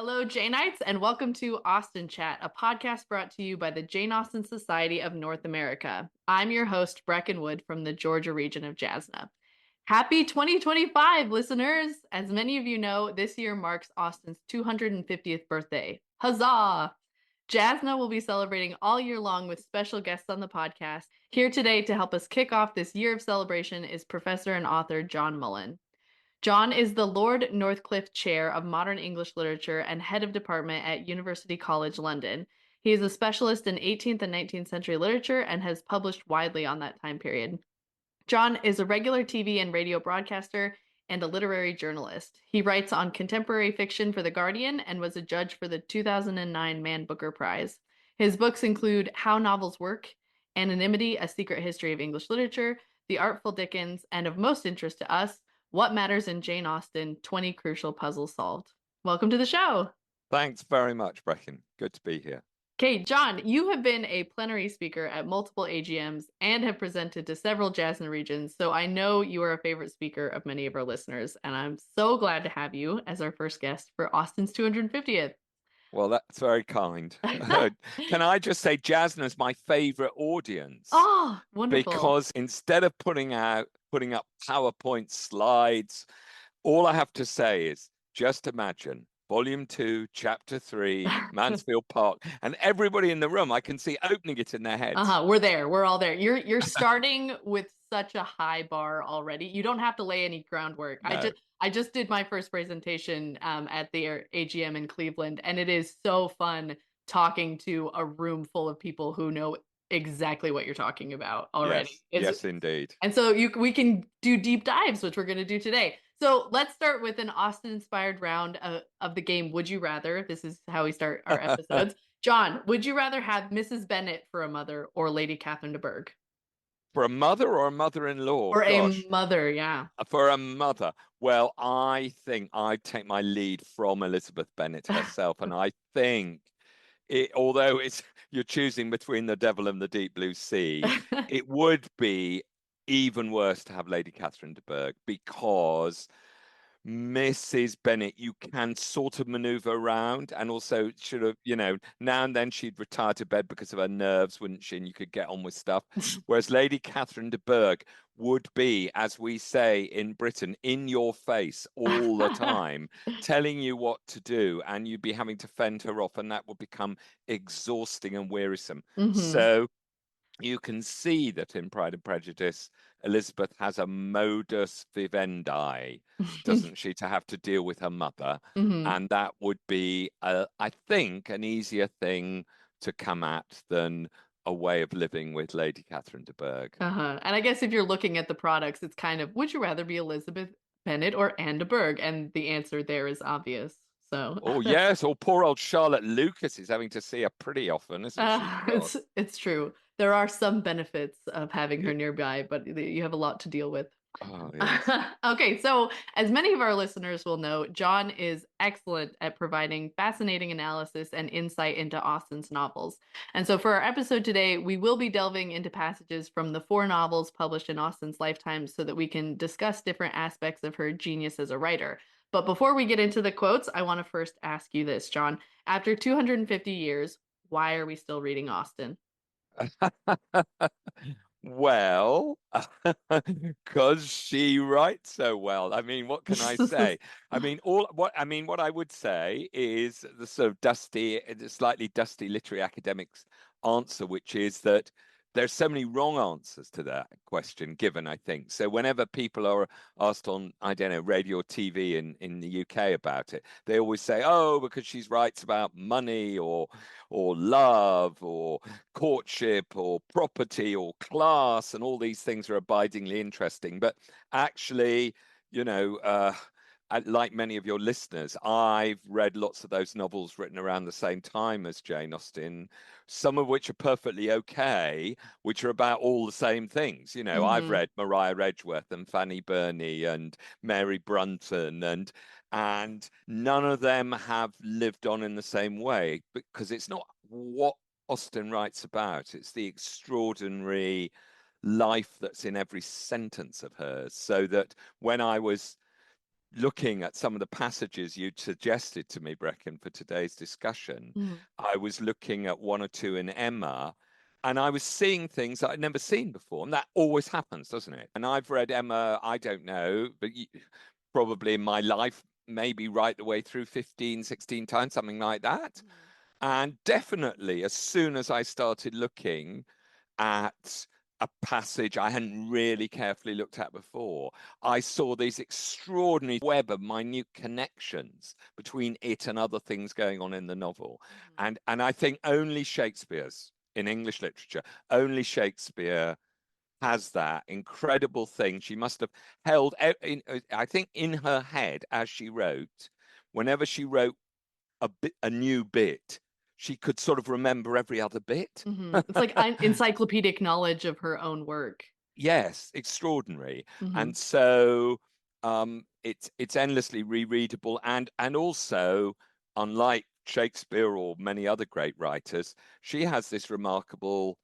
Hello, Janeites, and welcome to Austen Chat, a podcast brought to you by the Jane Austen Society of North America. I'm your host, Brecken Wood from the Georgia region of JASNA. Happy 2025, listeners! As many of you know, this year marks Austen's 250th birthday. Huzzah! JASNA will be celebrating all year long with special guests on the podcast. Here today to help us kick off this year of celebration is professor and author John Mullan. John is the Lord Northcliffe Chair of Modern English Literature and Head of Department at University College London. He is a specialist in 18th and 19th century literature and has published widely on that time period. John is a regular TV and radio broadcaster and a literary journalist. He writes on contemporary fiction for The Guardian and was a judge for the 2009 Man Booker Prize. His books include How Novels Work, Anonymity, A Secret History of English Literature, The Artful Dickens, and of most interest to us, What Matters in Jane Austen, 20 Crucial Puzzles Solved. Welcome to the show. Thanks very much, Brecken. Good to be here. Okay, John, you have been a plenary speaker at multiple AGMs and have presented to several JASNA regions, so I know you are a favorite speaker of many of our listeners, and I'm so glad to have you as our first guest for Austen's 250th. Well, that's very kind. Can I just say JASNA is my favorite audience? Oh, wonderful. Because instead of putting up PowerPoint slides, all I have to say is just imagine Volume 2, Chapter 3, Mansfield Park, and everybody in the room, I can see opening it in their heads. We're there. We're all there. You're starting with such a high bar already. You don't have to lay any groundwork. No. I just did my first presentation at the AGM in Cleveland, and it is so fun talking to a room full of people who know exactly what you're talking about already. Yes, indeed. And so we can do deep dives, which we're going to do today. So let's start with an Austen-inspired round of the game Would You Rather? This is how we start our episodes. John, would you rather have Mrs. Bennet for a mother or Lady Catherine de Bourgh? For a mother or a mother-in-law? For Gosh. a mother, yeah. For a mother. Well, I think I'd take my lead from Elizabeth Bennet herself. And I think although you're choosing between the devil and the deep blue sea, it would be even worse to have Lady Catherine de Bourgh, because Mrs. Bennet, you can sort of maneuver around, and also should have, now and then she'd retire to bed because of her nerves, wouldn't she? And you could get on with stuff. Whereas Lady Catherine de Bourgh would be, as we say in Britain, in your face all the time, telling you what to do, and you'd be having to fend her off, and that would become exhausting and wearisome. So you can see that in Pride and Prejudice, Elizabeth has a modus vivendi, doesn't she, to have to deal with her mother. And that would be, I think, an easier thing to come at than a way of living with Lady Catherine de Bourgh. And I guess if you're looking at the products, it's kind of, would you rather be Elizabeth Bennet or Anne de Bourgh? And the answer there is obvious. So. Oh yes, or poor old Charlotte Lucas is having to see her pretty often, isn't she? It's true. There are some benefits of having her nearby, but you have a lot to deal with. Oh, yes. Okay, so as many of our listeners will know, John is excellent at providing fascinating analysis and insight into Austen's novels. And so for our episode today, we will be delving into passages from the 4 novels published in Austen's lifetime so that we can discuss different aspects of her genius as a writer. But before we get into the quotes, I want to first ask you this, John. After 250 years, why are we still reading Austen? Well, because she writes so well. I mean, what can I say? I mean, what I would say is the sort of the slightly dusty literary academics answer, which is that there's so many wrong answers to that question given, I think. So whenever people are asked on, I don't know, radio or TV in the UK about it, they always say, oh, because she writes about money or love or courtship or property or class, and all these things are abidingly interesting. But actually, like many of your listeners, I've read lots of those novels written around the same time as Jane Austen, some of which are perfectly okay, which are about all the same things. I've read Maria Edgeworth and Fanny Burney and Mary Brunton, and none of them have lived on in the same way, because it's not what Austen writes about. It's the extraordinary life that's in every sentence of hers. So that when I was looking at some of the passages you'd suggested to me, Brecken, for today's discussion, Mm. I was looking at one or two in Emma, and I was seeing things that I'd never seen before. And that always happens, doesn't it? And I've read Emma, I don't know, but probably in my life, maybe right the way through 15, 16 times, something like that. Mhm. And definitely, as soon as I started looking at a passage I hadn't really carefully looked at before, I saw these extraordinary web of minute connections between it and other things going on in the novel. Mhm. And I think only Shakespeare's in English literature, only Shakespeare has that incredible thing. She must have held, I think, in her head as she wrote, whenever she wrote a new bit, she could sort of remember every other bit. It's like encyclopedic knowledge of her own work. Yes, extraordinary. Mhm. And so it's endlessly rereadable, and also, unlike Shakespeare or many other great writers, she has this remarkable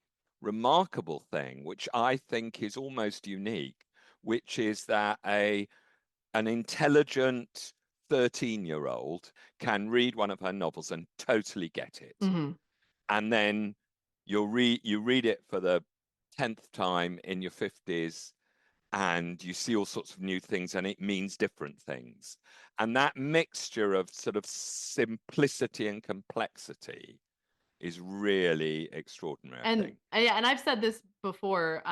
thing, which I think is almost unique, which is that an intelligent 13-year-old can read one of her novels and totally get it. Mhm. And then you read it for the 10th time in your 50s, and you see all sorts of new things, and it means different things. And that mixture of sort of simplicity and complexity is really extraordinary, I And think. yeah, and I've said this before,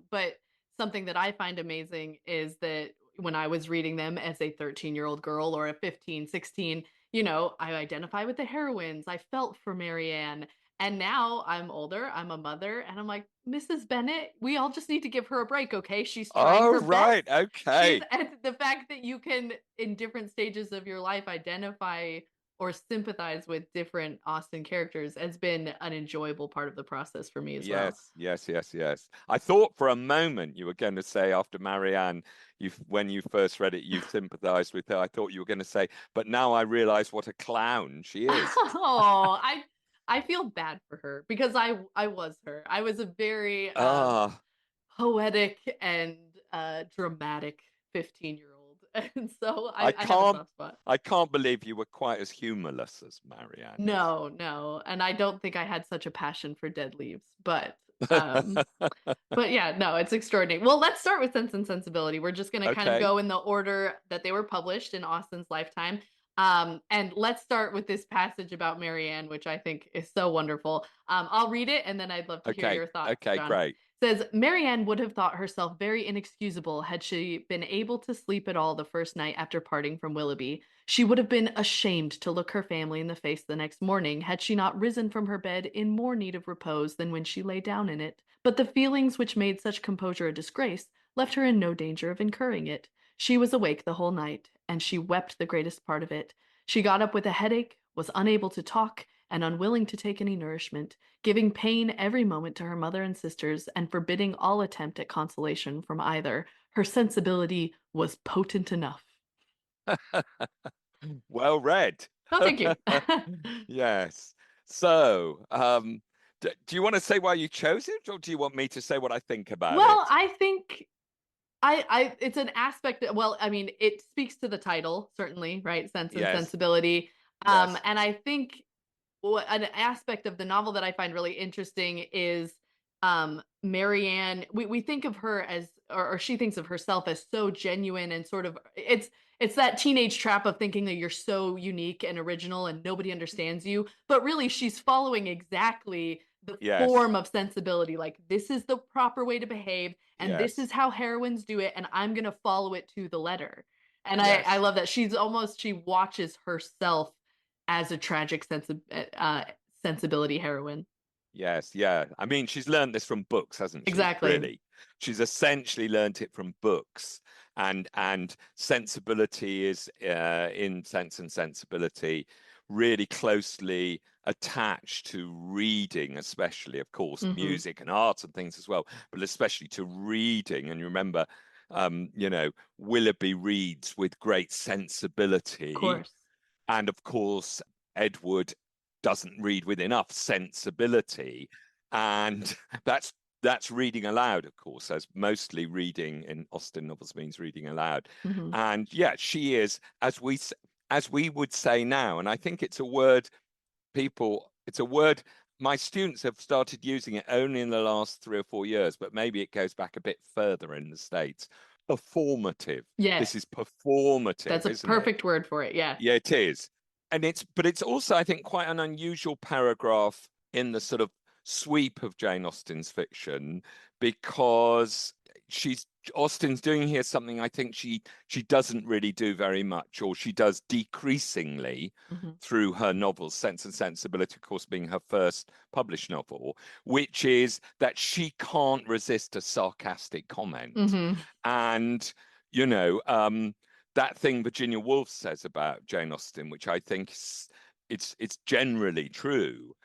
but something that I find amazing is that when I was reading them as a 13-year-old girl or a 15, 16, I identify with the heroines. I felt for Marianne. And now I'm older, I'm a mother, and I'm like, Mrs. Bennet, we all just need to give her a break, okay? She's trying Oh, her best. right. Okay. And the fact that you can, in different stages of your life, identify or sympathize with different Austen characters has been an enjoyable part of the process for me as well. Yes, yes, yes, yes. I thought for a moment you were going to say after Marianne, when you first read it, you sympathized with her. I thought you were going to say, but now I realize what a clown she is. Oh, I feel bad for her because I was her. I was a very Ah, poetic and dramatic 15-year-old. And so I I have a can't, soft spot. I can't believe you were quite as humorless as Marianne is. No, no. And I don't think I had such a passion for dead leaves, but yeah, no, it's extraordinary. Well, let's start with Sense and Sensibility. We're just going to kind of Okay, go in the order that they were published in Austen's lifetime. And let's start with this passage about Marianne, which I think is so wonderful. I'll read it and then I'd love to hear okay, your thoughts, okay, John. great. It says Marianne would have thought herself very inexcusable had she been able to sleep at all the first night after parting from Willoughby. She would have been ashamed to look her family in the face the next morning had she not risen from her bed in more need of repose than when she lay down in it. But the feelings which made such composure a disgrace left her in no danger of incurring it. She was awake the whole night, and she wept the greatest part of it. She got up with a headache, was unable to talk, and unwilling to take any nourishment, giving pain every moment to her mother and sisters, and forbidding all attempt at consolation from either. Her sensibility was potent enough. Well read. Oh, thank you. Yes. So, do you want to say why you chose it, or do you want me to say what I think about Well, it? I think I it's an aspect that, well, I mean, it speaks to the title, certainly, right? Sense and Yes, Sensibility. yes, And I think an aspect of the novel that I find really interesting is Marianne. We think of her as, or she thinks of herself as so genuine and sort of it's that teenage trap of thinking that you're so unique and original and nobody understands you. But really, she's following exactly the yes, form of sensibility. Like, this is the proper way to behave, and this yes, is how heroines do it, and I'm gonna follow it to the letter. And I yes, love that she watches herself as a tragic sensibility heroine. yes, yeah. I mean, she's learned this from books, hasn't she? Exactly. Really, she's essentially learned it from books, and sensibility is in Sense and Sensibility really closely attached to reading, especially, of course, Hmm. music and art and things as well, but especially to reading. And you remember, Willoughby reads with great Of sensibility, course. and of course, Edward doesn't read with enough sensibility. And that's that's reading aloud, of course, as mostly reading in Austen novels means reading aloud. Mm-hmm. And yeah, she is, as we would say now, and I think it's a word my students have started using it only in the last 3 or 4 years, but maybe it goes back a bit further in the States. Performative. Yes, This is performative, that's a isn't it? perfect word for it. Yeah. Yeah, it is. And it's also, I think, quite an unusual paragraph in the sort of sweep of Jane Austen's fiction, because Austen's doing here something I think she doesn't really do very much, or she does decreasingly Mm-hmm. through her novels, Sense and Sensibility, of course, being her first published novel, which is that she can't resist a sarcastic comment. Mm-hmm. And, you know, that thing Virginia Woolf says about Jane Austen, which I think it's generally true.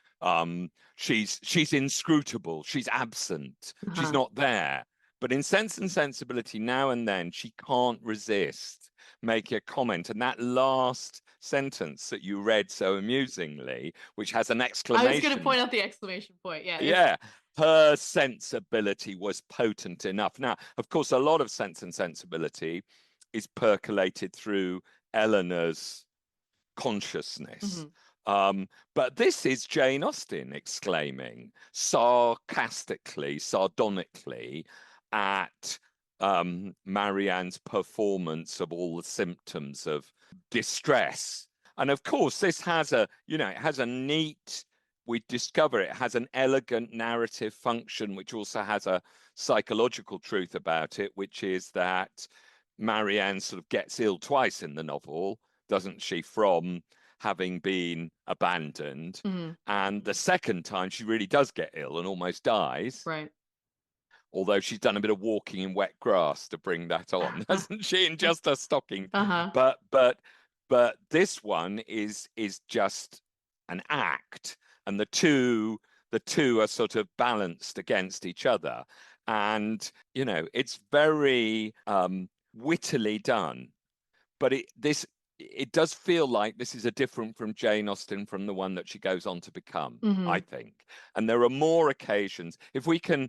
She's inscrutable. She's absent. She's Uh-huh. not there. But in Sense and Sensibility, now and then, she can't resist making a comment. And that last sentence that you read so amusingly, which has an I was going to exclamation. point out the exclamation point. Yeah. Yeah, her sensibility was potent enough. Now, of course, a lot of Sense and Sensibility is percolated through Eleanor's consciousness. Mm-hmm. But this is Jane Austen exclaiming sarcastically, sardonically at Marianne's performance of all the symptoms of distress. And of course, this has it has a neat, we discover it has an elegant narrative function, which also has a psychological truth about it, which is that Marianne sort of gets ill twice in the novel, doesn't she, from having been abandoned. Mm-hmm. And the second time she really does get ill and almost dies. Right. Although she's done a bit of walking in wet grass to bring that on, hasn't she? In just a stocking. Uh-huh. But this one is just an act, and the two are sort of balanced against each other. And it's very wittily done, but it does feel like this is a different from Jane Austen from the one that she goes on to become, Mm-hmm. I think. And there are more occasions, if we can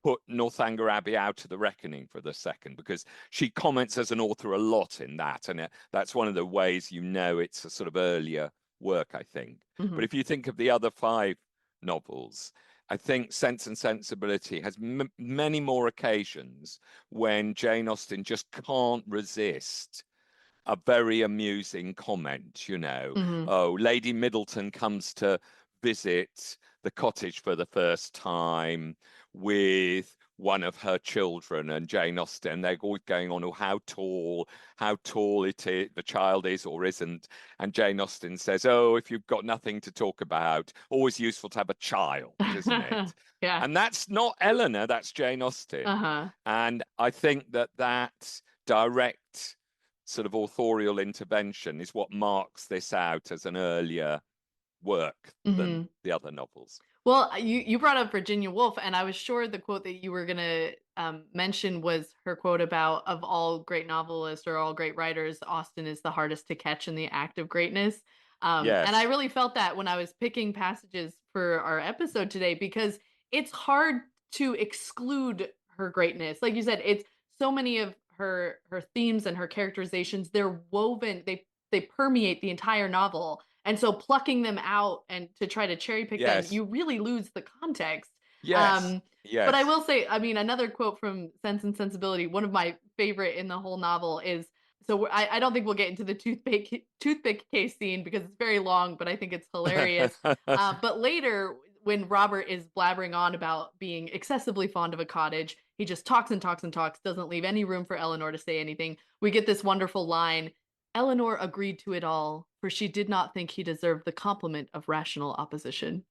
put Northanger Abbey out of the reckoning for the second, because she comments as an author a lot in that, and that's one of the ways it's a sort of earlier work, I think. Mm-hmm. But if you think of the other 5 novels, I think Sense and Sensibility has many more occasions when Jane Austen just can't resist a very amusing comment, Mm-hmm. Oh, Lady Middleton comes to visit the cottage for the first time with one of her children, and Jane Austen, they're always going on, how tall the child is or isn't. And Jane Austen says, oh, if you've got nothing to talk about, always useful to have a child, isn't it? Yeah. And that's not Eleanor, that's Jane Austen. Uh-huh. And I think that direct sort of authorial intervention is what marks this out as an earlier work than the other novels. Well, you brought up Virginia Woolf, and I was sure the quote that you were going to mention was her quote about, of all great novelists or all great writers, Austen is the hardest to catch in the act of greatness. Yes. And I really felt that when I was picking passages for our episode today, because it's hard to exclude her greatness. Like you said, it's so many of her themes and her characterizations, they're woven, they permeate the entire novel. And so plucking them out and to try to cherry pick them, you really lose the context. Yes. But I will say, I mean, another quote from Sense and Sensibility, one of my favorite in the whole novel is, so I don't think we'll get into the toothpick case scene because it's very long, but I think it's hilarious. But later, when Robert is blabbering on about being excessively fond of a cottage, he just talks and talks and talks, doesn't leave any room for Eleanor to say anything. We get this wonderful line, Eleanor agreed to it all, for she did not think he deserved the compliment of rational opposition.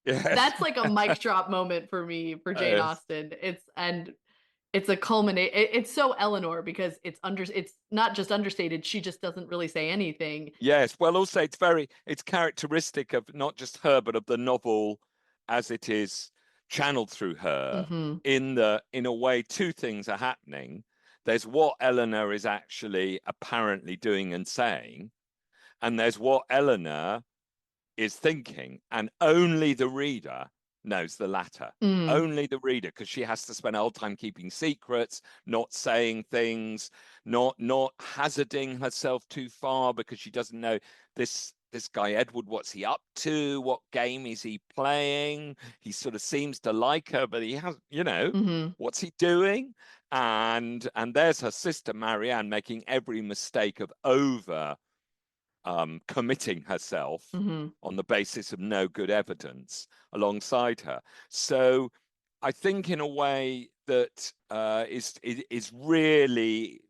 Yes. That's like a mic drop moment for me for Jane Austen. It's a culminate. It's so Eleanor because it's not just understated. She just doesn't really say anything. Yes. Well, also it's characteristic of not just her, but of the novel as it is channeled through her. Mm-hmm. In a way, 2 things are happening. There's what Eleanor is actually apparently doing and saying, and there's what Eleanor is thinking, and only the reader knows the latter. Mm. Only the reader, because she has to spend her whole time keeping secrets, not saying things, not hazarding herself too far, because she doesn't know this guy Edward, what's he up to? What game is he playing? He sort of seems to like her, but he has, Mm-hmm. what's he doing? And there's her sister Marianne making every mistake of over committing herself Mm-hmm. on the basis of no good evidence alongside her. So I think in a way that is really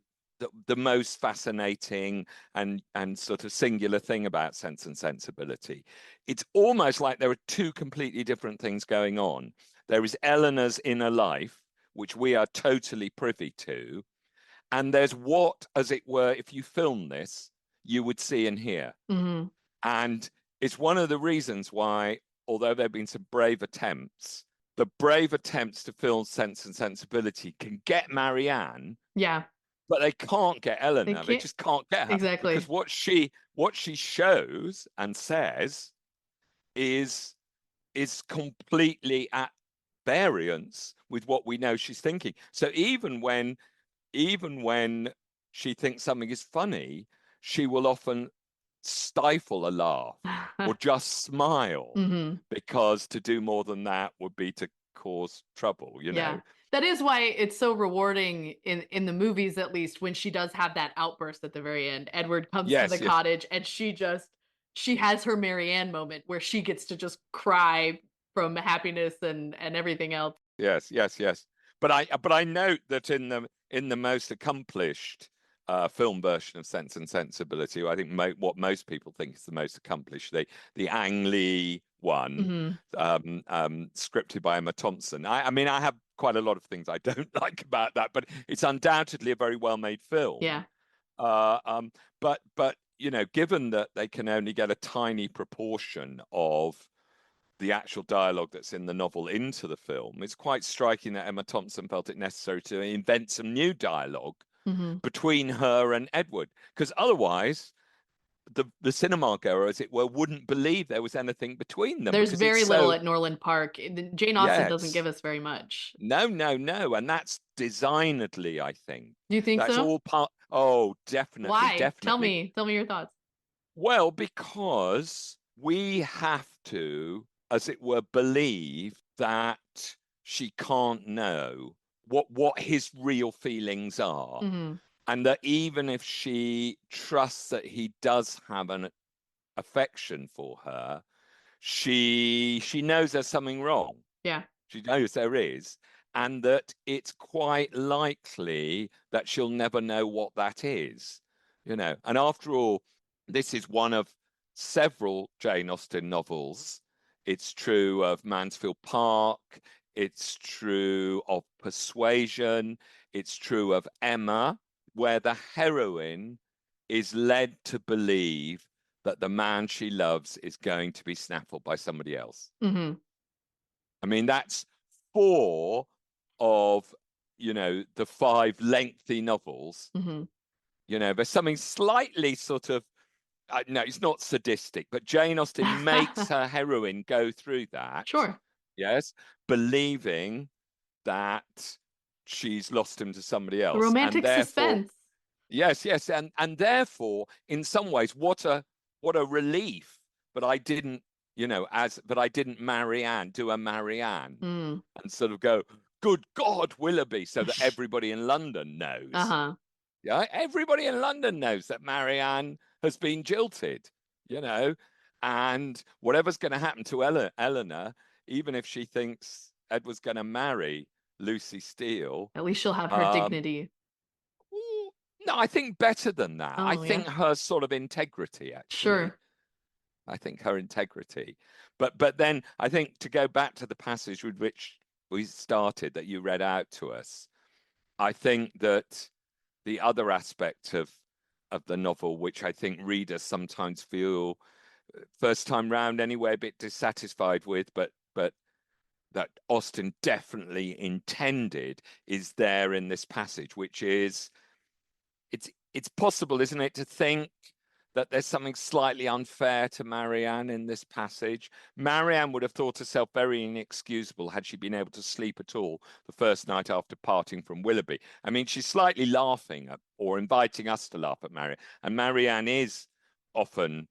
the most fascinating and sort of singular thing about Sense and Sensibility. It's almost like there are two completely different things going on. There is Eleanor's inner life, which we are totally privy to, and there's what, as it were, if you film this, you would see and hear. Mm-hmm. And it's one of the reasons why, although there have been some brave attempts, the brave attempts to film Sense and Sensibility can get Marianne, Yeah. but they can't get Eleanor. They can't. just can't get her. Exactly. Because what she shows and says is completely at variance with what we know she's thinking. So even when she thinks something is funny, she will often stifle a laugh or just smile, Mm-hmm. because to do more than that would be to cause trouble, Yeah. That is why it's so rewarding in the movies, at least, when she does have that outburst at the very end. Edward comes to the Yes, yes, cottage and she has her Marianne moment where she gets to just cry from happiness and everything else. yes, yes, yes. But I note that in the most accomplished film version of Sense and Sensibility, I think what most people think is the most accomplished, the Ang Lee one, Mm-hmm. scripted by Emma Thompson. I mean, I have quite a lot of things I don't like about that, but it's undoubtedly a very well-made film. Yeah. But given that they can only get a tiny proportion of the actual dialogue that's in the novel into the film, it's quite striking that Emma Thompson felt it necessary to invent some new dialogue Mm-hmm. between her and Edward, because otherwise the cinema goer, as it were, wouldn't believe there was anything between them, There's because it's very little so, at Norland Park. Jane Austen doesn't give yes, us very much. no, and that's designedly, I think. Do you think That's so? all part. Oh, definitely, Why? definitely. Tell me your thoughts. Well, because we have to, as it were, believe that she can't know what his real feelings are. Mm-hmm. And that even if she trusts that he does have an affection for her, she knows there's something wrong. Yeah. She knows there is, and that it's quite likely that she'll never know what that is. And after all, this is one of several Jane Austen novels. It's true of Mansfield Park. It's true of Persuasion. It's true of Emma, where the heroine is led to believe that the man she loves is going to be snaffled by somebody else. Mm-hmm. I mean, that's four of, the five lengthy novels. Mm-hmm. There's something slightly sort of, no, it's not sadistic, but Jane Austen makes her heroine go through that. Sure. Yes, believing that she's lost him to somebody The else. And romantic therefore, suspense. yes, and therefore, in some ways, what a relief. But I didn't, but I didn't do a Marianne Mm. and sort of go, good God, Willoughby, so that everybody in London knows. Uh-huh. Yeah, everybody in London knows that Marianne has been jilted, and whatever's going to happen to Eleanor, even if she thinks Edward's going to marry Lucy Steele, At least she'll have her dignity. no, I think better than that. I Oh, think yeah. her sort of integrity, actually. Sure. I think her integrity. But then I think, to go back to the passage with which we started that you read out to us, I think that the other aspect of the novel, which I think readers sometimes feel, first time round anyway, a bit dissatisfied with, but that Austen definitely intended, is there in this passage, which is, it's possible, isn't it, to think that there's something slightly unfair to Marianne in this passage. Marianne would have thought herself very inexcusable had she been able to sleep at all the first night after parting from Willoughby. I mean, she's slightly laughing at, or inviting us to laugh at Marianne. And Marianne is often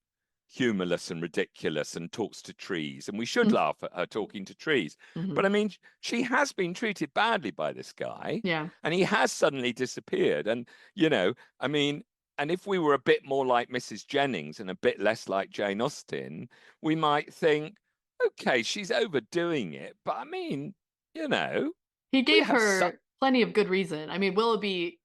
humorless and ridiculous and talks to trees. And we should laugh at her talking to trees. But I mean, she has been treated badly by this guy. Yeah. And he has suddenly disappeared. And, you know, I mean, and if we were a bit more like Mrs. Jennings and a bit less like Jane Austen, we might think, okay, she's overdoing it. But I mean, you know, he gave her plenty of good reason. I mean, Willoughby,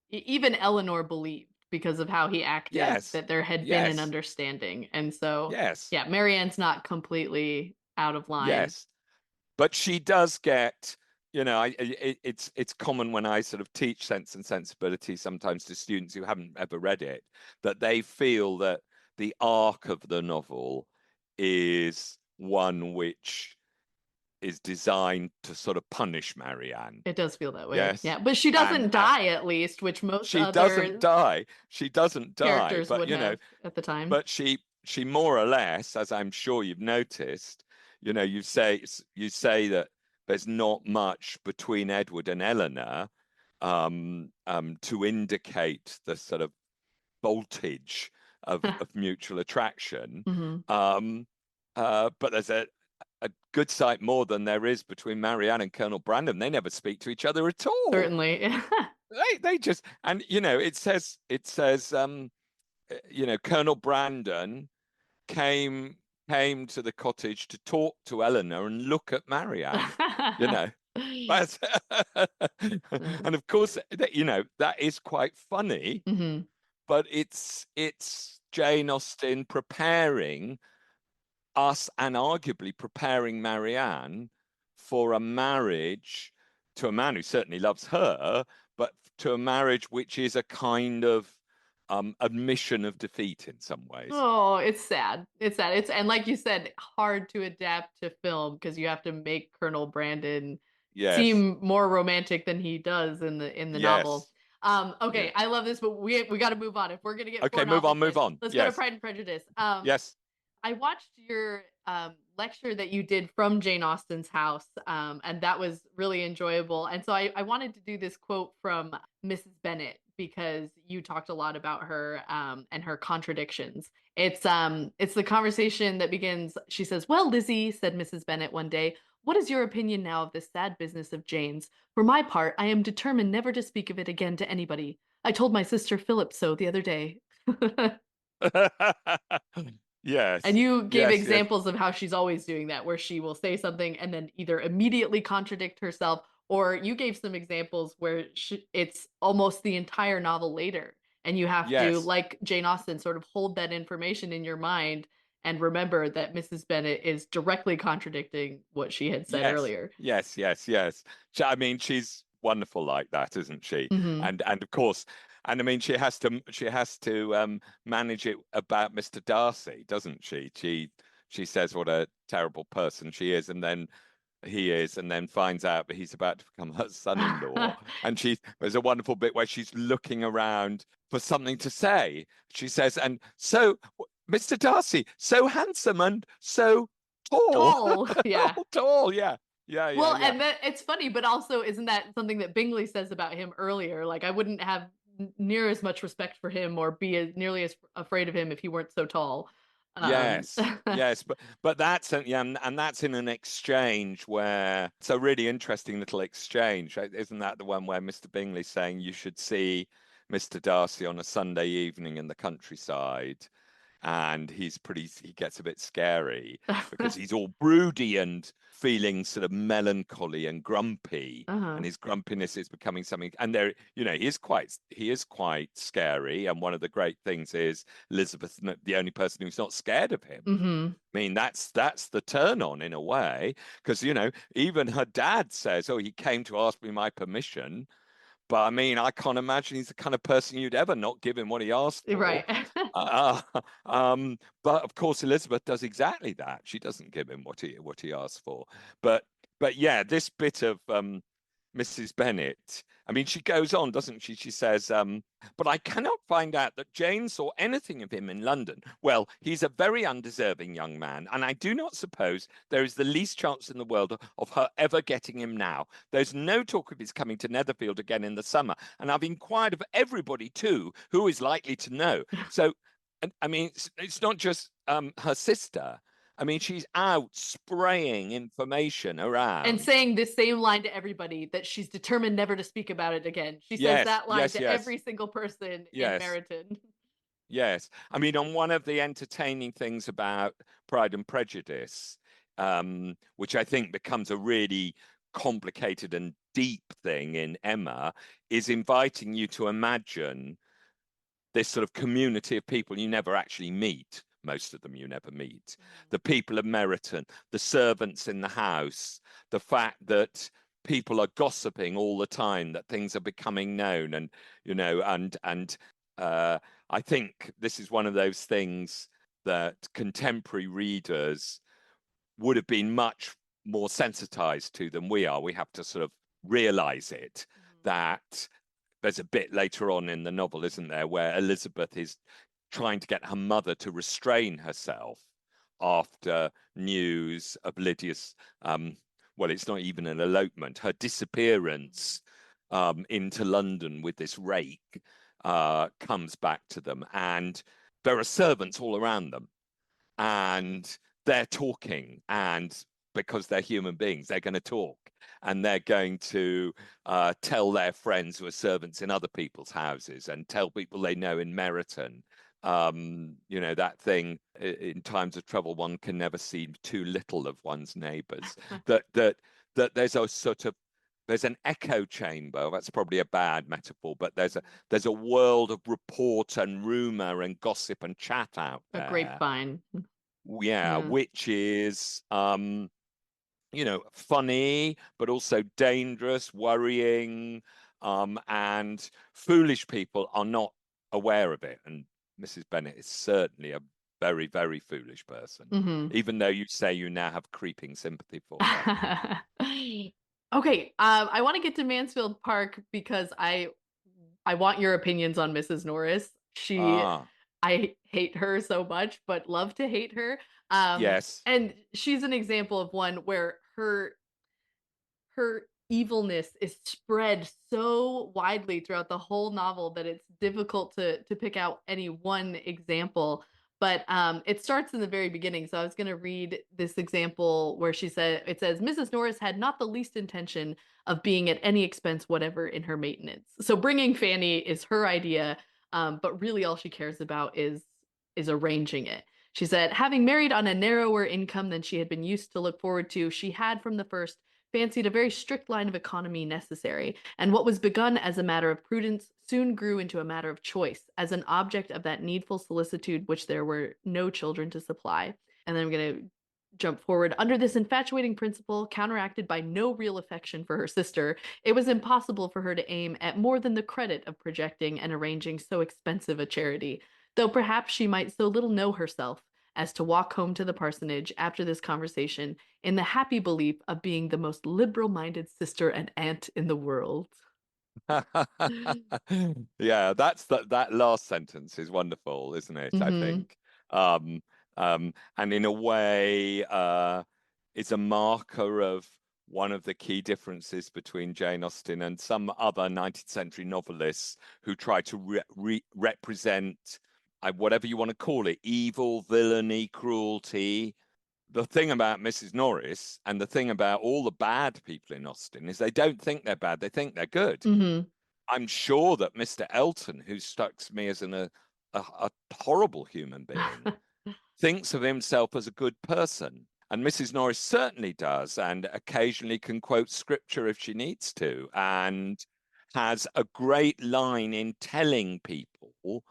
even Eleanor believed because of how he acted that there had been an understanding. And so, yeah, Marianne's not completely out of line. Yes, but she does get, you know, it's common when I sort of teach Sense and Sensibility sometimes to students who haven't ever read it, that they feel that the arc of the novel is one which is designed to sort of punish Marianne. It does feel that way. Yes. Yeah, but she doesn't die at least, which most she doesn't die. She doesn't die. Characters but would you know, have at the time. But she more or less, as I'm sure you've noticed, you know, you say that there's not much between Edward and Eleanor to indicate the sort of voltage of mutual attraction. But there's a good sight more than there is between Marianne and Colonel Brandon. They never speak to each other at all. Certainly. they just, and you know, it says you know, Colonel Brandon came to the cottage to talk to Eleanor and look at Marianne, you know. And of course, you know, that is quite funny, but it's Jane Austen preparing us and arguably preparing Marianne for a marriage to a man who certainly loves her, but to a marriage which is a kind of admission of defeat in some ways. Oh, it's sad. It's sad. And like you said, hard to adapt to film because you have to make Colonel Brandon seem more romantic than he does in the novel. Okay, I love this, but we got to move on if we're gonna get move on. Let's go to Pride and Prejudice. I watched your lecture that you did from Jane Austen's house, and that was really enjoyable. And so I wanted to do this quote from Mrs. Bennet because you talked a lot about her and her contradictions. It's the conversation that begins. She says, "Well, Lizzie," said Mrs. Bennet one day, "what is your opinion now of this sad business of Jane's? For my part, I am determined never to speak of it again to anybody. I told my sister Philip so the other day." Yes. And you gave examples of how she's always doing that, where she will say something and then either immediately contradict herself, or you gave some examples where it's almost the entire novel later. And you have to, like Jane Austen, sort of hold that information in your mind and remember that Mrs. Bennet is directly contradicting what she had said earlier. Yes. I mean, she's wonderful like that, isn't she? And of course, and I mean, she has to manage it about Mr. Darcy, doesn't she? She says what a terrible person she is, and then he is, and then finds out that he's about to become her son-in-law. And there's a wonderful bit where she's looking around for something to say. She says, "And so, Mr. Darcy, so handsome and so tall." Tall, yeah. Well, and it's funny, but also isn't that something that Bingley says about him earlier? Like, I wouldn't have near as much respect for him or be nearly as afraid of him if he weren't so tall. Yes, but that's and that's in an exchange where it's a really interesting little exchange. Isn't that the one where Mr. Bingley's saying you should see Mr. Darcy on a Sunday evening in the countryside? And he gets a bit scary because he's all broody and feeling sort of melancholy and grumpy, and his grumpiness is becoming something. And there, you know, he is quite scary. And one of the great things is Elizabeth, the only person who's not scared of him. I mean, that's the turn on in a way, because you know, even her dad says, "Oh, he came to ask me my permission." But I mean, I can't imagine he's the kind of person you'd ever not give him what he asked for. Right. But of course, Elizabeth does exactly that. She doesn't give him what he asked for. But yeah, this bit of Mrs. Bennet. I mean, she goes on, doesn't she? She says, but I cannot find out that Jane saw anything of him in London. Well, he's a very undeserving young man, and I do not suppose there is the least chance in the world of her ever getting him now. There's no talk of his coming to Netherfield again in the summer, and I've inquired of everybody, too, who is likely to know. So, I mean, it's not just her sister. I mean, she's out spraying information around. And saying this same line to everybody, that she's determined never to speak about it again. She says Yes, that line yes, to yes. every single person in Yes. Meryton. Yes. I mean, on one of the entertaining things about Pride and Prejudice, which I think becomes a really complicated and deep thing in Emma, is inviting you to imagine this sort of community of people you never actually meet. Most of them you never meet. The people of Meryton, the servants in the house, the fact that people are gossiping all the time, that things are becoming known, and you know, and I think this is one of those things that contemporary readers would have been much more sensitized to than we are. We have to sort of realize it, that there's a bit later on in the novel, isn't there, where Elizabeth is trying to get her mother to restrain herself after news of Lydia's, well, it's not even an elopement, her disappearance into London with this rake comes back to them. And there are servants all around them, and they're talking, and because they're human beings, they're going to talk, and they're going to tell their friends who are servants in other people's houses, and tell people they know in Meryton. You know, that thing, in times of trouble, one can never see too little of one's neighbors. that there's a sort of, there's an echo chamber. That's probably a bad metaphor, but there's a world of report and rumor and gossip and chat out there. A grapevine. Yeah, which is you know, funny, but also dangerous, worrying, and foolish people are not aware of it. And Mrs. Bennet is certainly a very, very foolish person, even though you say you now have creeping sympathy for her. Okay, I want to get to Mansfield Park because I want your opinions on Mrs. Norris. I hate her so much, but love to hate her. Yes. And she's an example of one where her evilness is spread so widely throughout the whole novel that it's difficult to pick out any one example. But it starts in the very beginning. So I was going to read this example where it says, Mrs. Norris had not the least intention of being at any expense whatever in her maintenance. So bringing Fanny is her idea, but really all she cares about is arranging it. She said, having married on a narrower income than she had been used to look forward to, she had from the first fancied a very strict line of economy necessary, and what was begun as a matter of prudence soon grew into a matter of choice, as an object of that needful solicitude which there were no children to supply. And then I'm going to jump forward. Under this infatuating principle, counteracted by no real affection for her sister, it was impossible for her to aim at more than the credit of projecting and arranging so expensive a charity, though perhaps she might so little know herself as to walk home to the parsonage after this conversation in the happy belief of being the most liberal-minded sister and aunt in the world. Yeah, that last sentence is wonderful, isn't it? I think. And in a way, it's a marker of one of the key differences between Jane Austen and some other 19th century novelists who try to represent whatever you want to call it, evil, villainy, cruelty. The thing about Mrs. Norris and the thing about all the bad people in Austen is they don't think they're bad, they think they're good. I'm sure that Mr. Elton, who strikes me as a horrible human being, thinks of himself as a good person. And Mrs. Norris certainly does, and occasionally can quote scripture if she needs to, and has a great line in telling people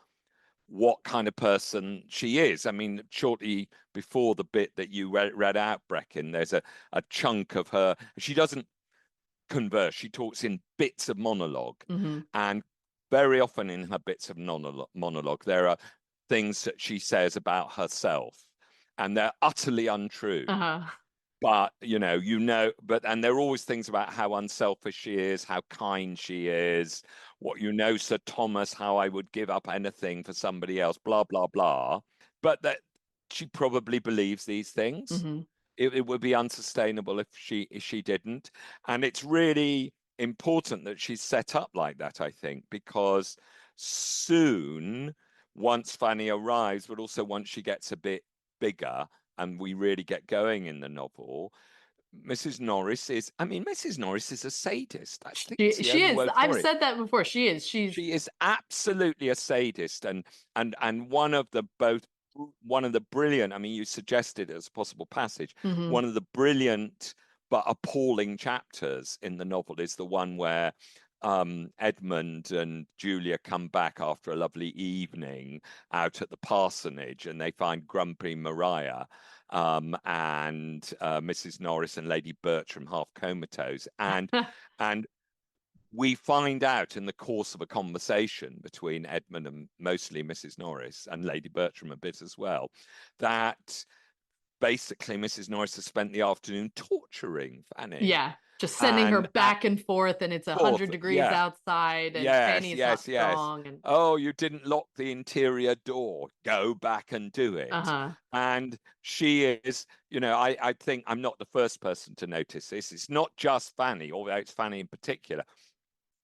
what kind of person she is. I mean, shortly before the bit that you read out, Breckin, there's a chunk of her. She doesn't converse. She talks in bits of monologue, and very often in her bits of monologue, there are things that she says about herself, and they're utterly untrue. But and there are always things about how unselfish she is, how kind she is, Sir Thomas, how I would give up anything for somebody else, blah, blah, blah. But that she probably believes these things. Mm-hmm. It would be unsustainable if she didn't. And it's really important that she's set up like that, I think, because soon, once Fanny arrives, but also once she gets a bit bigger and we really get going in the novel, Mrs. Norris is a sadist. I think it's the She only is. word I've for it. said that before. She is. She is absolutely a sadist, and one of the brilliant. I mean, you suggested as a possible passage. Mm-hmm. One of the brilliant but appalling chapters in the novel is the one where Edmund and Julia come back after a lovely evening out at the parsonage, and they find grumpy Maria and Mrs. Norris and Lady Bertram half comatose, and we find out in the course of a conversation between Edmund and mostly Mrs. Norris and Lady Bertram a bit as well, that basically Mrs. Norris has spent the afternoon torturing Fanny. Yeah, just sending her back and forth, and it's 100 degrees outside, and Fanny's not strong. And oh, you didn't lock the interior door. Go back and do it. And she is, I think I'm not the first person to notice this. It's not just Fanny, although it's Fanny in particular.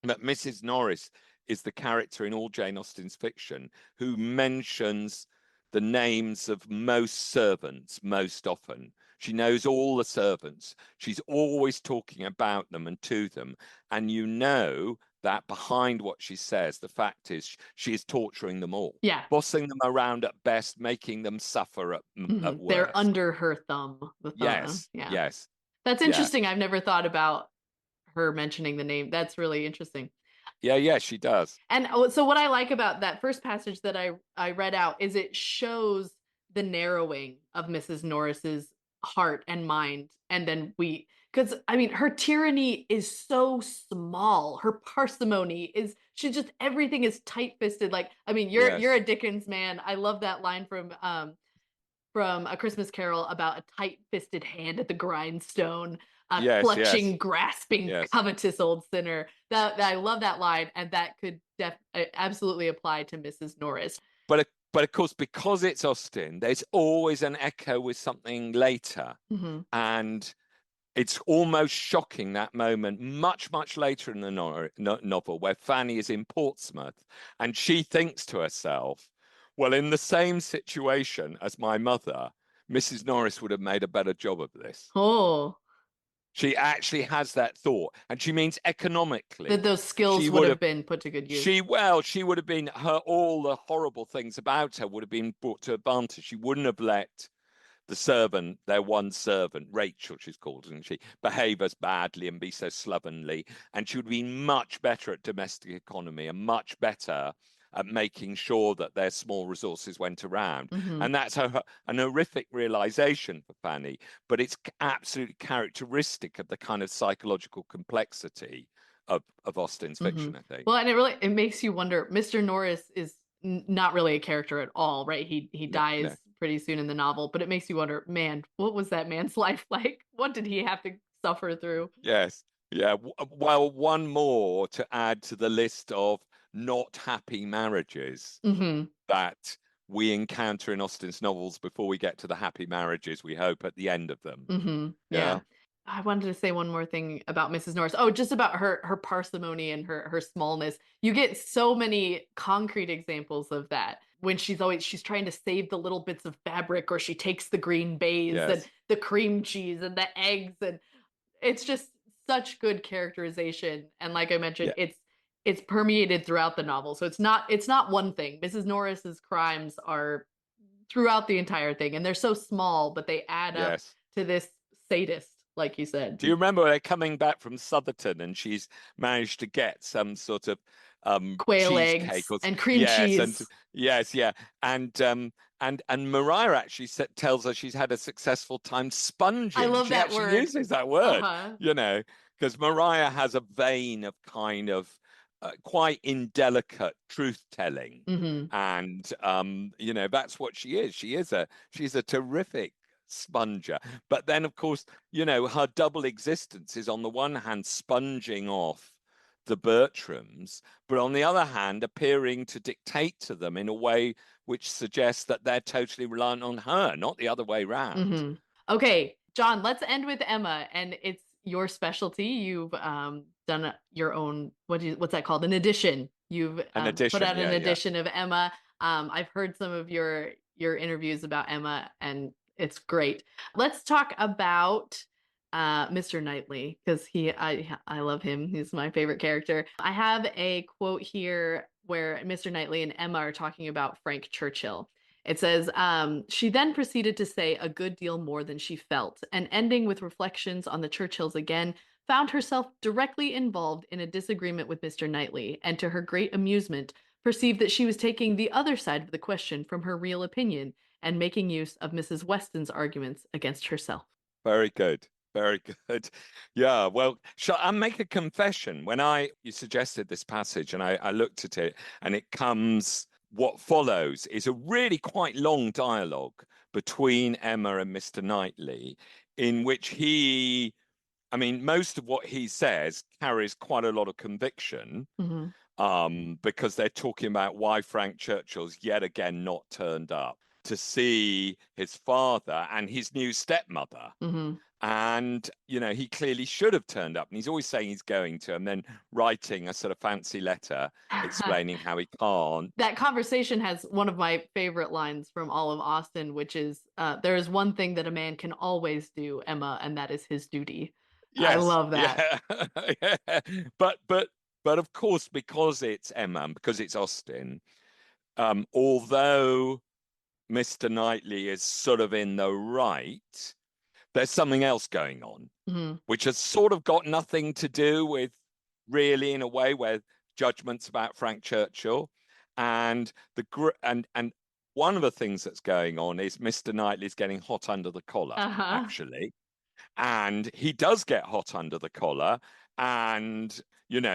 But Mrs. Norris is the character in all Jane Austen's fiction who mentions the names of most servants most often. She knows all the servants. She's always talking about them and to them. And you know that behind what she says, the fact is she is torturing them all. Yeah. Bossing them around at best, making them suffer at worst. They're under her thumb. Yes. Yeah. Yes. That's interesting. I've never thought about her mentioning the name. That's really interesting. Yeah, she does. And so what I like about that first passage that I read out is it shows the narrowing of Mrs. Norris's heart and mind. And then because I mean, her tyranny is so small. Her parsimony is, everything is tight-fisted. Like, I mean, you're a Dickens man. I love that line from A Christmas Carol about a tight-fisted hand at the grindstone, clutching, grasping, covetous old sinner. That I love that line, and that could absolutely apply to Mrs. Norris. But of course, because it's Austen, there's always an echo with something later, and it's almost shocking, that moment much later in the novel where Fanny is in Portsmouth and she thinks to herself, well, in the same situation as my mother, Mrs. Norris would have made a better job of this. Oh. She actually has that thought, and she means economically. That those skills would have been put to good use. She would have been, all the horrible things about her would have been brought to advantage. She wouldn't have let the servant, their one servant, Rachel, she's called, isn't she, behave as badly and be so slovenly. And she would be much better at domestic economy and much better at making sure that their small resources went around. And that's an horrific realization for Fanny, but it's absolutely characteristic of the kind of psychological complexity of Austen's fiction, I think. Well, and it makes you wonder, Mr. Norris is not really a character at all, right? He dies pretty soon in the novel, but it makes you wonder, man, what was that man's life like? What did he have to suffer through? Yes. Yeah. Well, one more to add to the list of not happy marriages that we encounter in Austen's novels before we get to the happy marriages, we hope, at the end of them. Yeah. I wanted to say one more thing about Mrs. Norris. Oh, just about her parsimony and her smallness. You get so many concrete examples of that when she's trying to save the little bits of fabric, or she takes the green baize and the cream cheese and the eggs, and it's just such good characterization. And like I mentioned, it's permeated throughout the novel. So it's not one thing. Mrs. Norris's crimes are throughout the entire thing, and they're so small, but they add up to this sadist, like you said. Do you remember they're coming back from Southerton and she's managed to get some sort of quail eggs and cream cheese? And Maria actually tells her she's had a successful time sponging. I love that word. She uses that word, because Maria has a vein of kind of quite indelicate truth-telling, and that's what she is. She's a terrific sponger. But then, of course, her double existence is on the one hand sponging off the Bertrams, but on the other hand, appearing to dictate to them in a way which suggests that they're totally reliant on her, not the other way round. Okay, John, let's end with Emma, and it's your specialty. You've done your own, what's that called? An edition. You've An put edition, out an yeah. edition of Emma. I've heard some of your interviews about Emma, and it's great. Let's talk about Mr. Knightley, because I love him. He's my favorite character. I have a quote here where Mr. Knightley and Emma are talking about Frank Churchill. It says, she then proceeded to say a good deal more than she felt, and ending with reflections on the Churchills again, found herself directly involved in a disagreement with Mr. Knightley, and to her great amusement, perceived that she was taking the other side of the question from her real opinion, and making use of Mrs. Weston's arguments against herself. Very good. Very good. Yeah, well, shall I make a confession? When you suggested this passage and I looked at it, and what follows is a really quite long dialogue between Emma and Mr. Knightley, in which most of what he says carries quite a lot of conviction, because they're talking about why Frank Churchill's yet again not turned up to see his father and his new stepmother. And, he clearly should have turned up. And he's always saying he's going to, and then writing a sort of fancy letter explaining how he can't. That conversation has one of my favorite lines from all of Austen, which is, there is one thing that a man can always do, Emma, and that is his duty. Yes, I love that. Yeah. Yeah. But of course, because it's Emma, because it's Austen, although Mr. Knightley is sort of in the right, there's something else going on, which has sort of got nothing to do with, really, in a way, where judgments about Frank Churchill, and one of the things that's going on is Mr. Knightley's getting hot under the collar, actually, and he does get hot under the collar, and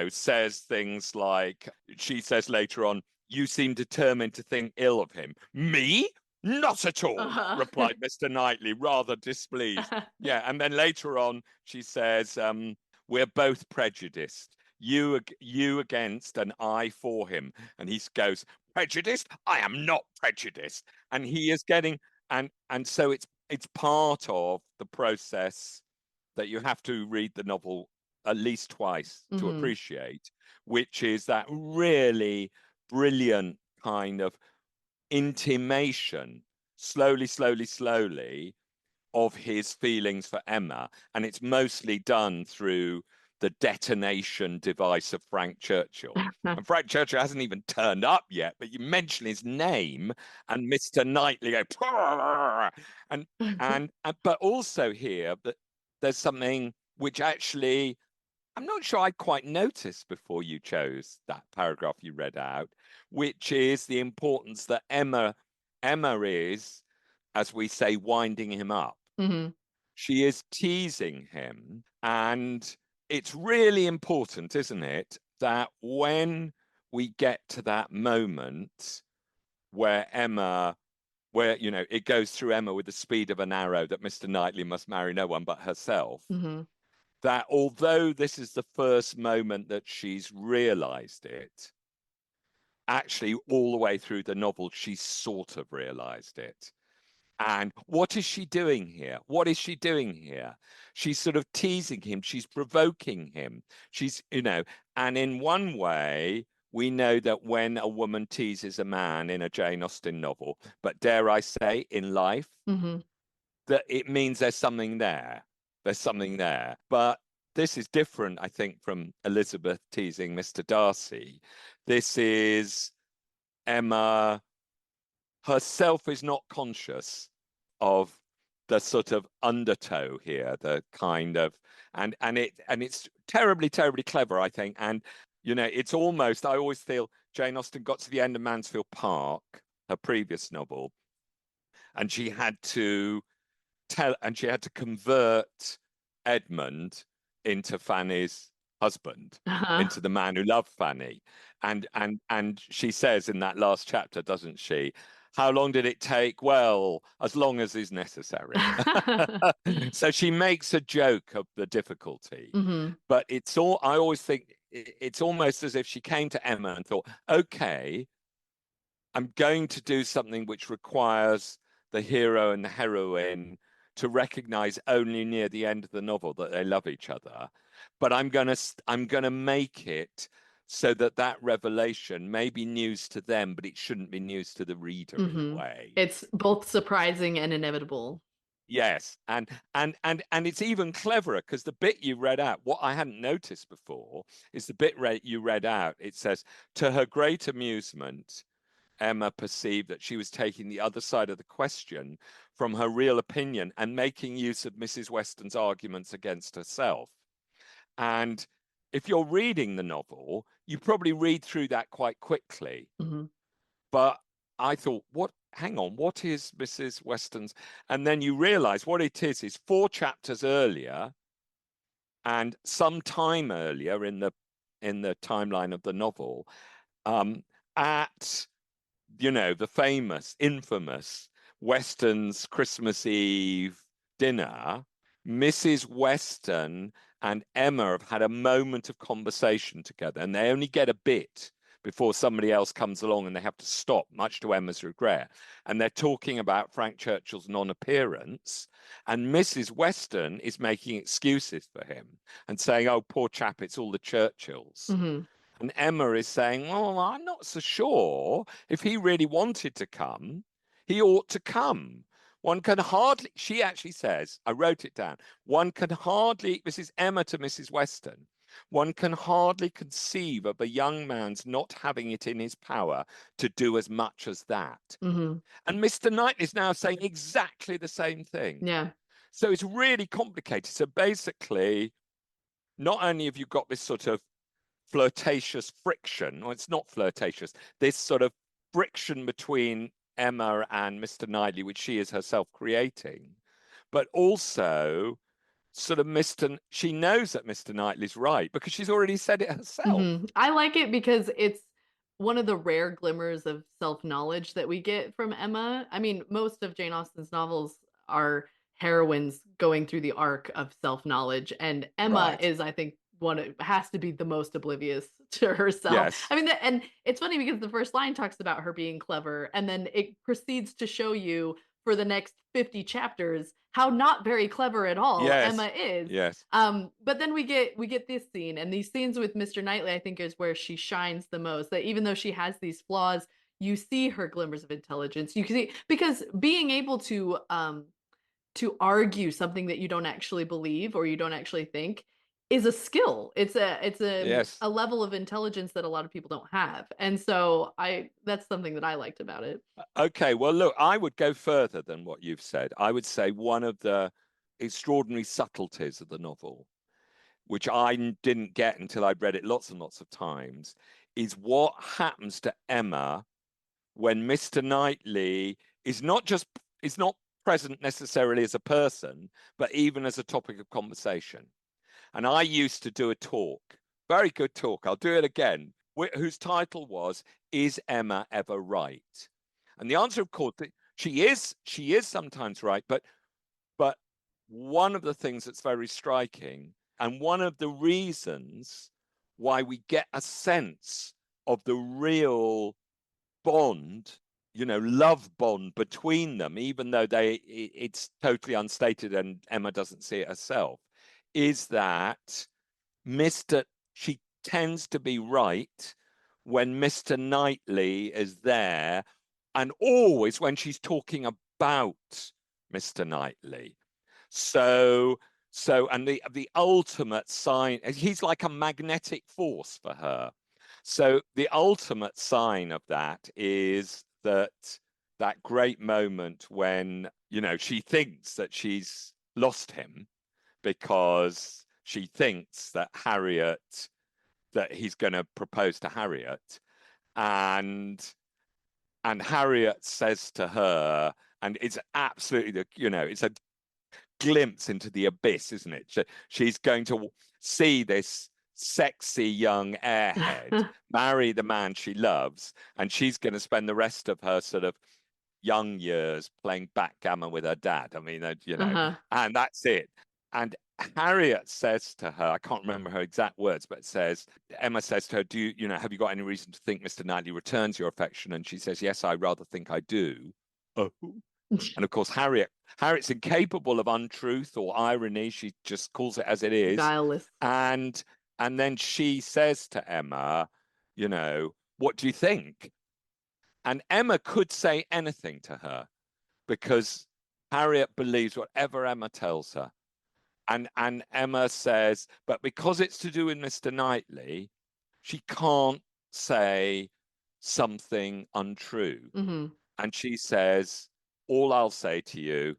says things like, she says later on, "You seem determined to think ill of him." "Me? Not at all," replied Mr. Knightley, rather displeased. Yeah, and then later on, she says, "We're both prejudiced. You against, and I for him." And he goes, "Prejudiced? I am not prejudiced." And he is getting, and so it's part of the process that you have to read the novel at least twice to appreciate, which is that really brilliant kind of intimation, slowly, of his feelings for Emma. And it's mostly done through the detonation device of Frank Churchill. And Frank Churchill hasn't even turned up yet, but you mention his name and Mr. Knightley go, but also here that there's something which actually I'm not sure I quite noticed before you chose that paragraph you read out, which is the importance that Emma is, as we say, winding him up. She is teasing him. And it's really important, isn't it, that when we get to that moment where it goes through Emma with the speed of an arrow, that Mr. Knightley must marry no one but herself, that although this is the first moment that she's realized it, actually all the way through the novel, she's sort of realized it. And what is she doing here? What is she doing here? She's sort of teasing him. She's provoking him. She's, and in one way, we know that when a woman teases a man in a Jane Austen novel, but dare I say in life, that it means there's something there. There's something there. But this is different, I think, from Elizabeth teasing Mr. Darcy. This is Emma herself is not conscious of the sort of undertow here, the kind of, and it's terribly, terribly clever, I think. And, it's almost, I always feel Jane Austen got to the end of Mansfield Park, her previous novel, and she had to convert Edmund into Fanny's husband, into the man who loved Fanny. And she says in that last chapter, doesn't she, How long did it take? Well, as long as is necessary. So she makes a joke of the difficulty, but it's all, I always think it's almost as if she came to Emma and thought, okay, I'm going to do something which requires the hero and the heroine to recognize only near the end of the novel that they love each other, but I'm gonna make it so that that revelation may be news to them, but it shouldn't be news to the reader in a way. It's both surprising and inevitable. Yes, and it's even cleverer because the bit you read out, what I hadn't noticed before, is the bit you read out. It says, to her great amusement, Emma perceived that she was taking the other side of the question from her real opinion and making use of Mrs. Weston's arguments against herself. And if you're reading the novel, you probably read through that quite quickly. But I thought, hang on, what is Mrs. Weston's? And then you realize what it is 4 chapters earlier and some time earlier in the timeline of the novel, at the famous, infamous Weston's Christmas Eve dinner, Mrs. Weston and Emma have had a moment of conversation together, and they only get a bit before somebody else comes along and they have to stop, much to Emma's regret. And they're talking about Frank Churchill's non-appearance, and Mrs. Weston is making excuses for him and saying, oh, poor chap, it's all the Churchills. And Emma is saying, well, I'm not so sure. If he really wanted to come, he ought to come. One can hardly, she actually says, I wrote it down, one can hardly, this is Emma to Mrs. Weston, one can hardly conceive of a young man's not having it in his power to do as much as that. And Mr. Knightley is now saying exactly the same thing. Yeah. So it's really complicated. So basically, not only have you got this sort of flirtatious friction, or it's not flirtatious, this sort of friction between Emma and Mr. Knightley, which she is herself creating, but also sort of she knows that Mr. Knightley's right because she's already said it herself. I like it because it's one of the rare glimmers of self-knowledge that we get from Emma. I mean, most of Jane Austen's novels are heroines going through the arc of self-knowledge, and Emma is, I think, has to be the most oblivious to herself. Yes. I mean, and it's funny because the first line talks about her being clever, and then it proceeds to show you for the next 50 chapters how not very clever at all Emma is. Yes. But then we get this scene, and these scenes with Mr. Knightley, I think, is where she shines the most. That even though she has these flaws, you see her glimmers of intelligence. You can see, because being able to argue something that you don't actually believe or you don't actually think is a skill. It's a level of intelligence that a lot of people don't have. And so that's something that I liked about it. Okay, well, look, I would go further than what you've said. I would say one of the extraordinary subtleties of the novel, which I didn't get until I'd read it lots and lots of times, is what happens to Emma when Mr. Knightley is not present necessarily as a person, but even as a topic of conversation. And I used to do a talk, very good talk, I'll do it again, whose title was, Is Emma Ever Right? And the answer, of course, she is sometimes right, but one of the things that's very striking, and one of the reasons why we get a sense of the real bond, love bond between them, even though it's totally unstated and Emma doesn't see it herself, is that she tends to be right when Mr. Knightley is there, and always when she's talking about Mr. Knightley. So and the ultimate sign, he's like a magnetic force for her. So the ultimate sign of that is that great moment when, she thinks that she's lost him because she thinks that he's going to propose to Harriet, and Harriet says to her, and it's absolutely it's a glimpse into the abyss, isn't it? She's going to see this sexy young airhead marry the man she loves, and she's going to spend the rest of her sort of young years playing backgammon with her dad. I mean, you know, Uh-huh. and that's it. And Harriet says to her, I can't remember her exact words, but Emma says to her, you know, have you got any reason to think Mr. Knightley returns your affection? And she says, yes, I rather think I do. Oh. And of course, Harriet's incapable of untruth or irony. She just calls it as it is. Guileless. And then she says to Emma, you know, what do you think? And Emma could say anything to her because Harriet believes whatever Emma tells her. And Emma says, but because it's to do with Mr. Knightley, she can't say something untrue. Mm-hmm. And she says, all I'll say to you,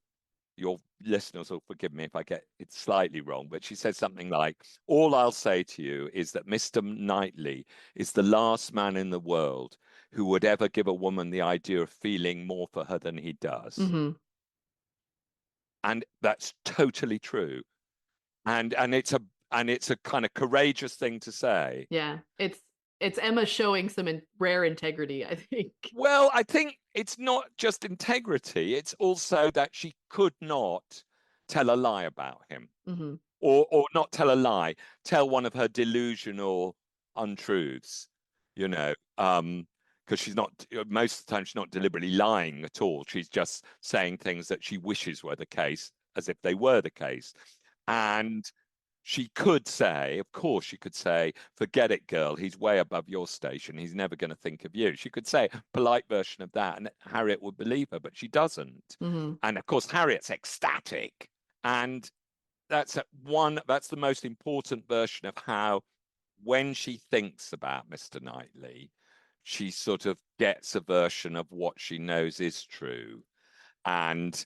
your listeners will forgive me if I get it slightly wrong, but she says something like, all I'll say to you is that Mr. Knightley is the last man in the world who would ever give a woman the idea of feeling more for her than he does. Mm-hmm. And that's totally true. And it's a kind of courageous thing to say. Yeah. It's Emma showing some rare integrity, I think. Well, I think it's not just integrity, it's also that she could not tell a lie about him. Mm-hmm. Or not tell a lie, tell one of her delusional untruths, you know, because she's not, most of the time she's not deliberately lying at all. She's just saying things that she wishes were the case, as if they were the case. And she could say, of course, she could say, forget it, girl, he's way above your station. He's never going to think of you. She could say a polite version of that, and Harriet would believe her, but she doesn't. Mm-hmm. And of course, Harriet's ecstatic. And that's the most important version of how, when she thinks about Mr. Knightley, she sort of gets a version of what she knows is true. And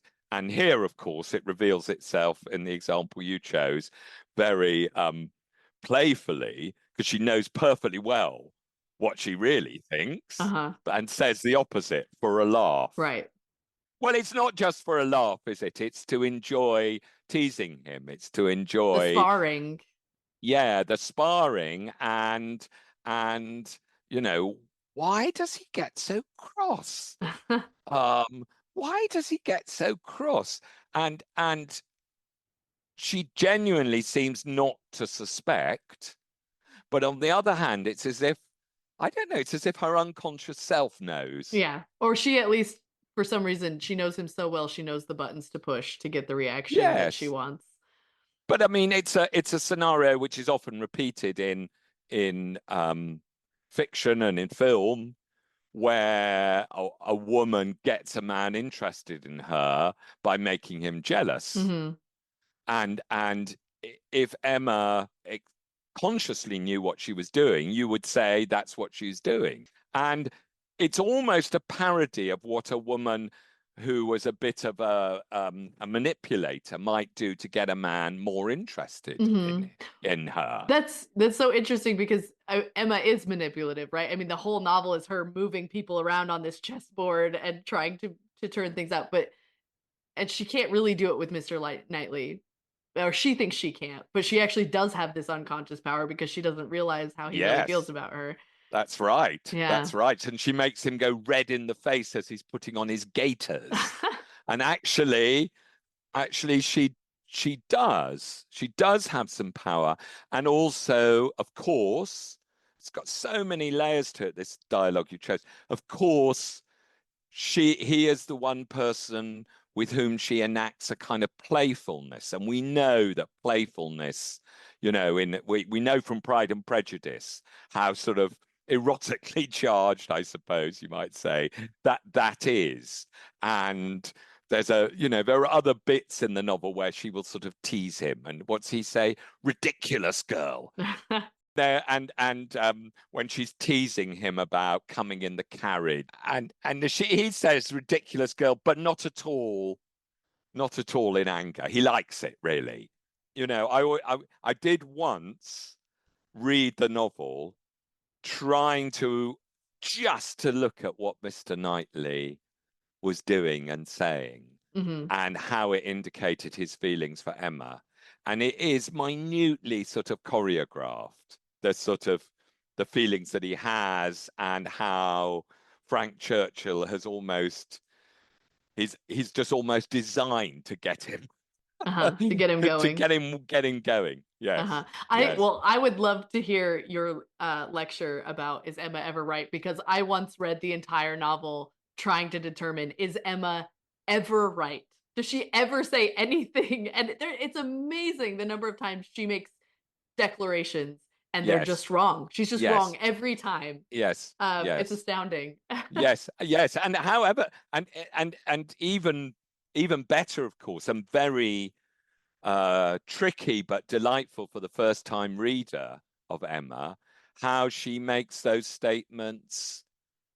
here, of course, it reveals itself in the example you chose very playfully, because she knows perfectly well what she really thinks, Uh-huh. and says the opposite for a laugh. Right. Well, it's not just for a laugh, is it? It's to enjoy teasing him. It's to The enjoy, sparring. yeah, the sparring. And you know, why does he get so cross? Why does he get so cross? And she genuinely seems not to suspect, but on the other hand, it's as if, I don't know, it's as if her unconscious self knows. Yeah. Or she, at least for some reason, she knows him so well, she knows the buttons to push to get the reaction that she wants. But I mean, it's a scenario which is often repeated in fiction and in film, where a woman gets a man interested in her by making him jealous. Mm-hmm. And if Emma consciously knew what she was doing, you would say that's what she's doing. And it's almost a parody of what a woman who was a bit of a manipulator might do to get a man more interested in her. That's so interesting, because Emma is manipulative, right? I mean, the whole novel is her moving people around on this chessboard and trying to turn things out, and she can't really do it with Mr. Knightley, or she thinks she can't, but she actually does have this unconscious power because she doesn't realize how he really feels about her. That's right. Yeah. That's right. And she makes him go red in the face as he's putting on his gaiters. And actually she does. She does have some power. And also, of course, it's got so many layers to it, this dialogue you chose. Of course, he is the one person with whom she enacts a kind of playfulness. And we know that playfulness, you know, we know from Pride and Prejudice how sort of erotically charged, I suppose you might say, that is. And there's there are other bits in the novel where she will sort of tease him. And what's he say? Ridiculous girl. There and when she's teasing him about coming in the carriage, and he says ridiculous girl, but not at all in anger. He likes it, really. You know, I did once read the novel trying to look at what Mr. Knightley was doing and saying, and how it indicated his feelings for Emma. And it is minutely sort of choreographed, the feelings that he has, and how Frank Churchill has almost he's just almost designed to get him To get him to going. get him going. Yes. Yes. I would love to hear your lecture about Is Emma Ever Right? Because I once read the entire novel trying to determine, is Emma ever right? Does she ever say anything? And it's amazing the number of times she makes declarations and they're Yes. just wrong. She's just wrong Yes. every time. Yes. It's Yes. astounding. Yes. Yes. And however, and even better, of course, and very tricky but delightful for the first time reader of Emma, how she makes those statements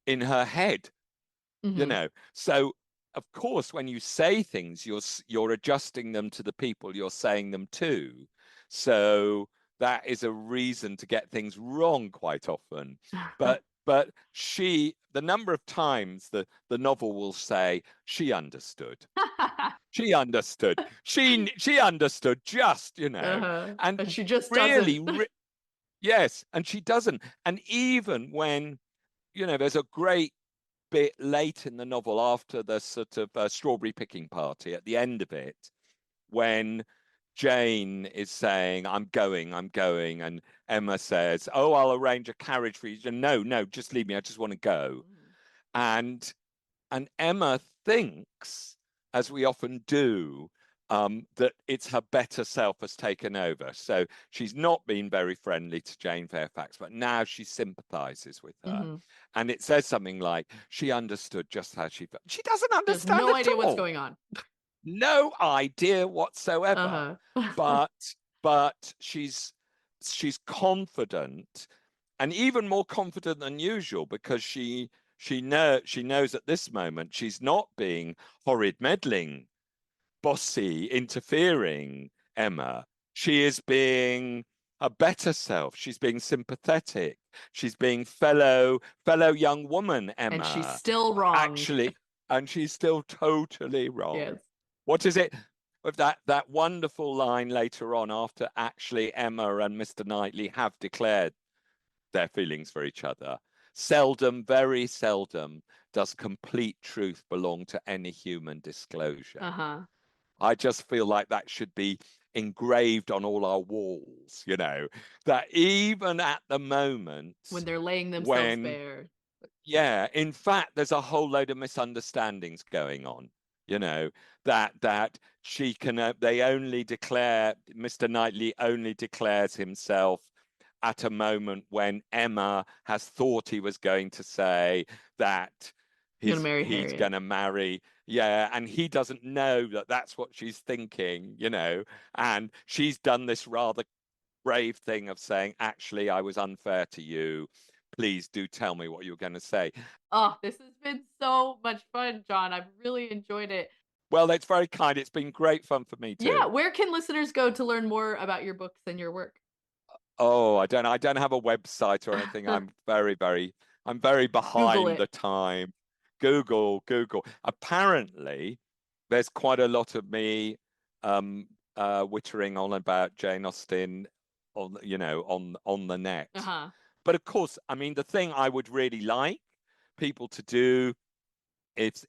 in her head, you know. So of course, when you say things, you're adjusting them to the people you're saying them to. So that is a reason to get things wrong quite often. But the number of times the novel will say she understood. She understood. She understood just, and And she just really, doesn't. yes, and she doesn't. And even when, there's a great bit late in the novel after the sort of strawberry picking party at the end of it, when Jane is saying, I'm going, and Emma says, oh, I'll arrange a carriage for you. No, just leave me. I just want to go. And Emma thinks, as we often do, that it's her better self has taken over. So she's not been very friendly to Jane Fairfax, but now she sympathizes with her. And it says something like, she understood just how she felt. She doesn't She has understand no at idea what's all. going on. No idea whatsoever. But she's confident, and even more confident than usual, because she knows at this moment she's not being horrid, meddling, bossy, interfering Emma. She is being a better self. She's being sympathetic. She's being fellow young woman And she's Emma. still wrong. Actually, and she's still totally wrong. Yes. What is it? With that wonderful line later on, after actually Emma and Mr. Knightley have declared their feelings for each other. Seldom, very seldom, does complete truth belong to any human disclosure. I just feel like that should be engraved on all our walls, that even at the moment when they're laying themselves bare. Yeah, in fact, there's a whole load of misunderstandings going on, that she can, they only declare, Mr. Knightley only declares himself at a moment when Emma has thought he was going to say that he's going to marry. Yeah, and he doesn't know that that's what she's thinking, and she's done this rather brave thing of saying, actually, I was unfair to you. Please do tell me what you're going to say. Oh, this has been so much fun, John. I've really enjoyed it. Well, that's very kind. It's been great fun for me too. Yeah, where can listeners go to learn more about your books and your work? Oh, I don't have a website or anything. I'm very behind the time. Google. Apparently, there's quite a lot of me wittering on about Jane Austen on the net. But of course, I mean, the thing I would really like people to do is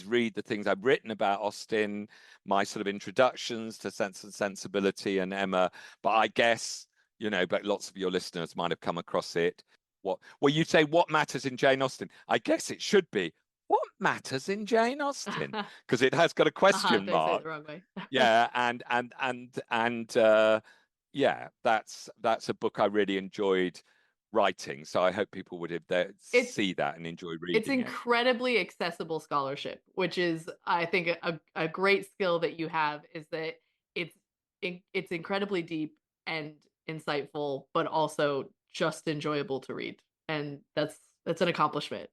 read the things I've written about Austen, my sort of introductions to Sense and Sensibility and Emma. But I guess, but lots of your listeners might have come across it. Well, you say what matters in Jane Austen? I guess it should be what matters in Jane Austen, because it has got a question mark. They say it the wrong way. Yeah, and yeah, that's a book I really enjoyed writing. So I hope people would see that and enjoy reading it. It's incredibly accessible scholarship, which is, I think, a great skill that you have, is that it's incredibly deep and insightful, but also just enjoyable to read. And that's an accomplishment.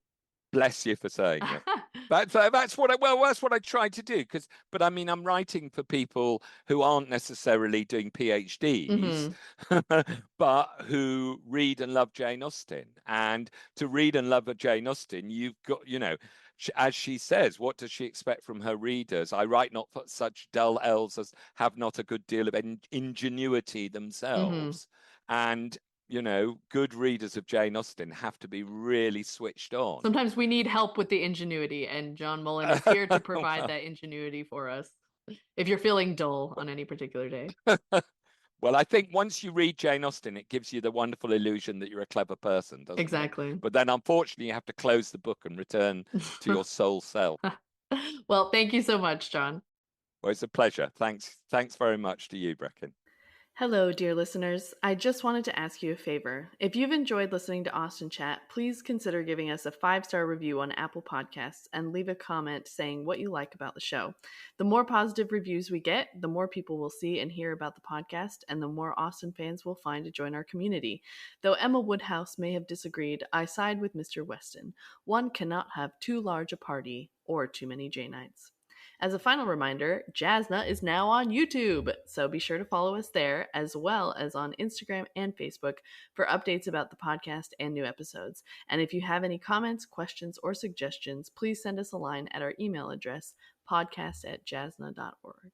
Bless you for saying it. That's what I tried to do. But I mean, I'm writing for people who aren't necessarily doing PhDs, but who read and love Jane Austen. And to read and love Jane Austen, you've got, as she says, what does she expect from her readers? I write not for such dull elves as have not a good deal of ingenuity themselves. And good readers of Jane Austen have to be really switched on. Sometimes we need help with the ingenuity, and John Mullan is here to provide that ingenuity for us if you're feeling dull on any particular day. Well, I think once you read Jane Austen, it gives you the wonderful illusion that you're a clever person, doesn't Exactly. it? But then, unfortunately, you have to close the book and return to your soul self. Well, thank you so much, John. Well, it's a pleasure. Thanks very much to you, Brecken. Hello, dear listeners. I just wanted to ask you a favor. If you've enjoyed listening to Austen Chat, please consider giving us a 5-star review on Apple Podcasts and leave a comment saying what you like about the show. The more positive reviews we get, the more people will see and hear about the podcast, and the more Austen fans will find to join our community. Though Emma Woodhouse may have disagreed, I side with Mr. Weston. One cannot have too large a party or too many Janeites. As a final reminder, JASNA is now on YouTube, so be sure to follow us there, as well as on Instagram and Facebook for updates about the podcast and new episodes. And if you have any comments, questions, or suggestions, please send us a line at our email address, podcast@jasna.org.